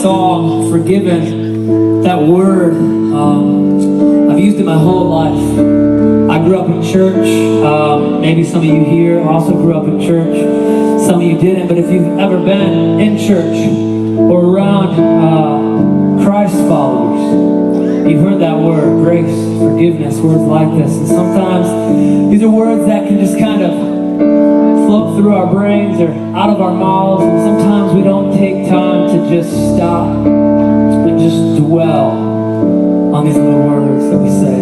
Song, forgiven, that word, I've used it my whole life. I grew up in church. Maybe some of you here also grew up in church. Some of you didn't, but if you've ever been in church or around Christ followers, you've heard that word, grace, forgiveness, words like this. And sometimes these are words that can just kind of float through our brains or out of our mouths, and sometimes we don't take time to just stop and just dwell on these little words that we say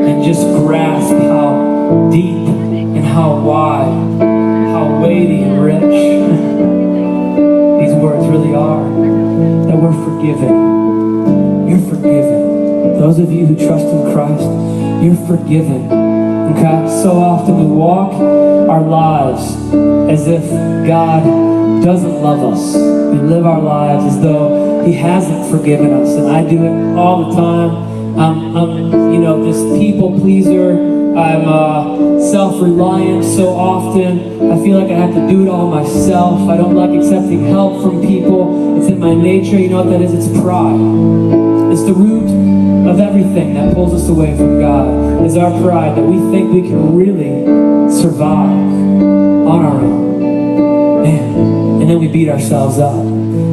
and just grasp how deep and how wide, how weighty and rich these words really are. That we're forgiven. You're forgiven. Those of you who trust in Christ, you're forgiven. Okay? So often we walk our lives as if God doesn't love us. We live our lives as though He hasn't forgiven us, and I do it all the time. I'm this people pleaser. I'm self-reliant so often. I feel like I have to do it all myself. I don't like accepting help from people. It's in my nature. You know what that is? It's pride. It's the root of everything that pulls us away from God. Is our pride, that we think we can really survive on our own. Man. And then we beat ourselves up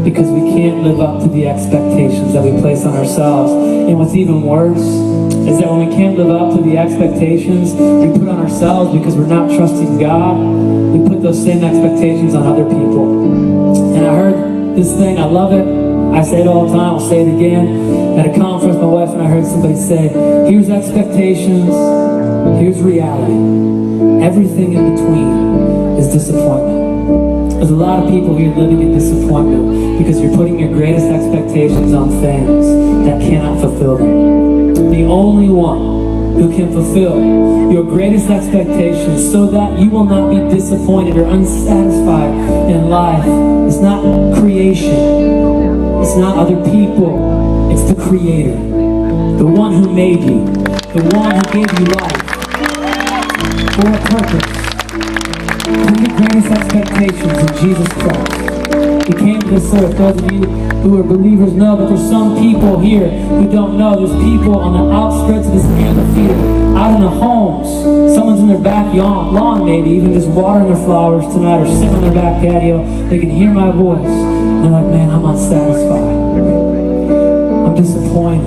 because we can't live up to the expectations that we place on ourselves. And what's even worse is that when we can't live up to the expectations we put on ourselves because we're not trusting God, we put those same expectations on other people. And I heard this thing, I love it. I say it all the time, I'll say it again. At a conference, my wife and I heard somebody say, here's expectations, here's reality. Everything in between is disappointment. There's a lot of people here living in disappointment because you're putting your greatest expectations on things that cannot fulfill them. The only one who can fulfill your greatest expectations so that you will not be disappointed or unsatisfied in life is not creation. It's not other people. It's the Creator. The one who made you. The one who gave you life. For a purpose. Put your greatest expectations in Jesus Christ. He came to this earth. Those of you who are believers know, but there's some people here who don't know. There's people on the outskirts of this amphitheater, out in the homes. Someone's in their back lawn maybe, even just watering their flowers tonight or sitting on their back patio. They can hear my voice. And they're like, man, I'm unsatisfied. I'm disappointed.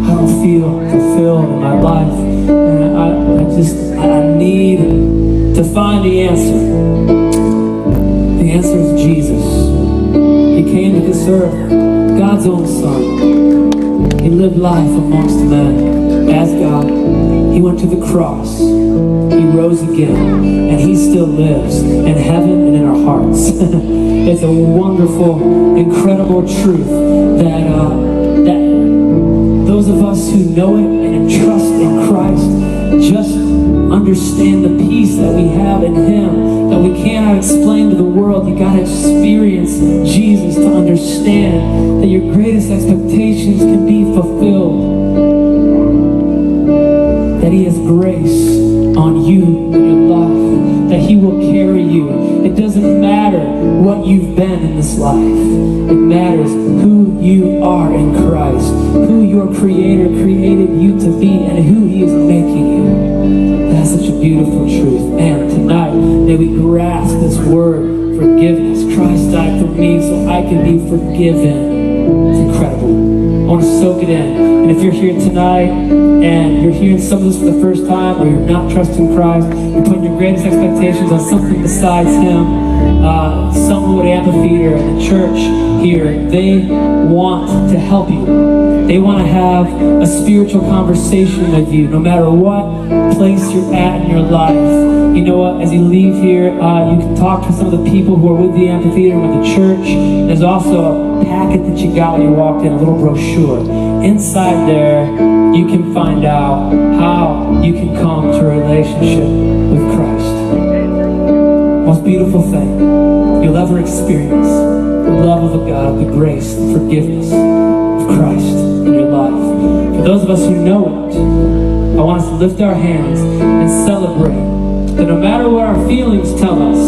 I don't feel fulfilled in my life. And I need to find the answer. The answer is Jesus. He came to this earth, God's own Son. He lived life amongst men as God. He went to the cross. He rose again. And He still lives in heaven and in our hearts. It's a wonderful, incredible truth that those of us who know it and trust in Christ just understand the peace that we have in Him that we cannot explain to the world. You gotta experience Jesus to understand that your greatest expectations can be fulfilled. That He has grace on you in your life. That He will carry you. It doesn't matter what you've been in this life. It matters who you are in Christ. Who your Creator created you to be and who He is making you. That's such a beautiful truth. And tonight, may we grasp this word, forgiveness. Christ died for me so I can be forgiven. It's incredible. I want to soak it in. And if you're here tonight and you're hearing some of this for the first time, or you're not trusting Christ, you're putting your greatest expectations on something besides Him, Summerwood Amphitheatre and the church here, they want to help you. They want to have a spiritual conversation with you, no matter what place you're at in your life. You know what, as you leave here, you can talk to some of the people who are with the amphitheater, with the church. There's also a packet that you got when you walked in, a little brochure. Inside there you can find out how you can come to a relationship with Christ. Most beautiful thing you'll ever experience, the love of God, the grace, the forgiveness of Christ in your life. For those of us who know it, I want us to lift our hands and celebrate that no matter what our feelings tell us,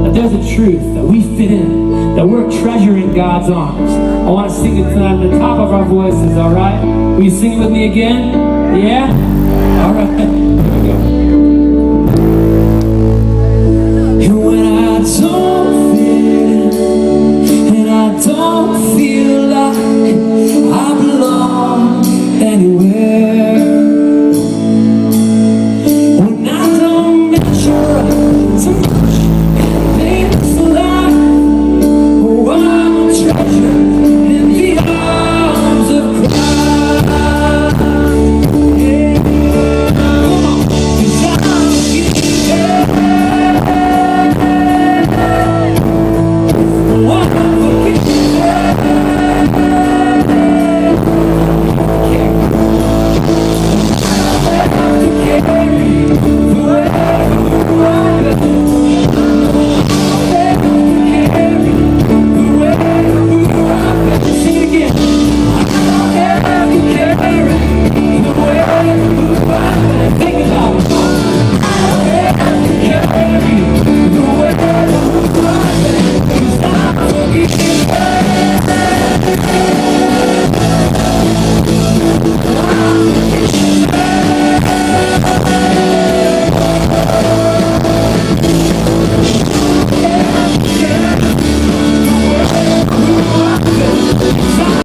that there's a truth, that we fit in, that we're a treasure in God's arms. I want to sing it tonight at the top of our voices, all right? Will you sing it with me again? Yeah? All right. Here we go. And when I don't fit in, and I don't